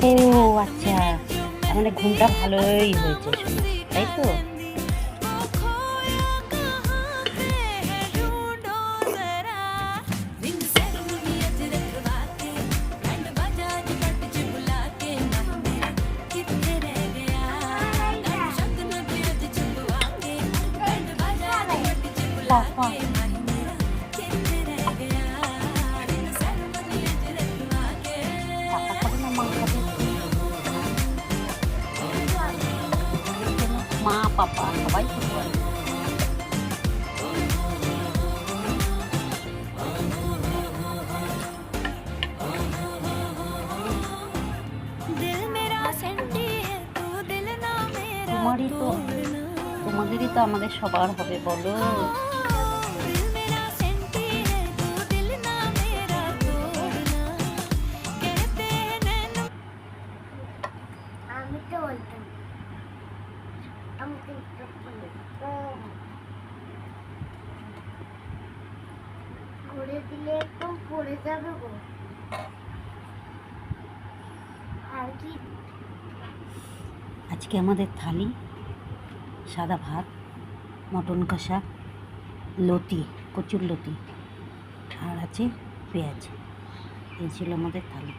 ও আচ্ছা, মানে ঘুমটা ভালোই হয়েছে শোনা, তাই তো? বাবা, পাপা খাবে না মা খাবে? মা পাপা সবাই খেতে পারে। তোমারই তো, তোমাদেরই তো আমাদের সবার হবে বলো। আমি তো বলতাম আমাকে ঘুরে দিলে একদম পড়ে যাবে গো। আর কি আজকে আমাদের থালি সাদা ভাত, মটন কষা, লতি, কচুর লতি, আর আছে পেঁয়াজ। এই ছিল আমাদের থালি।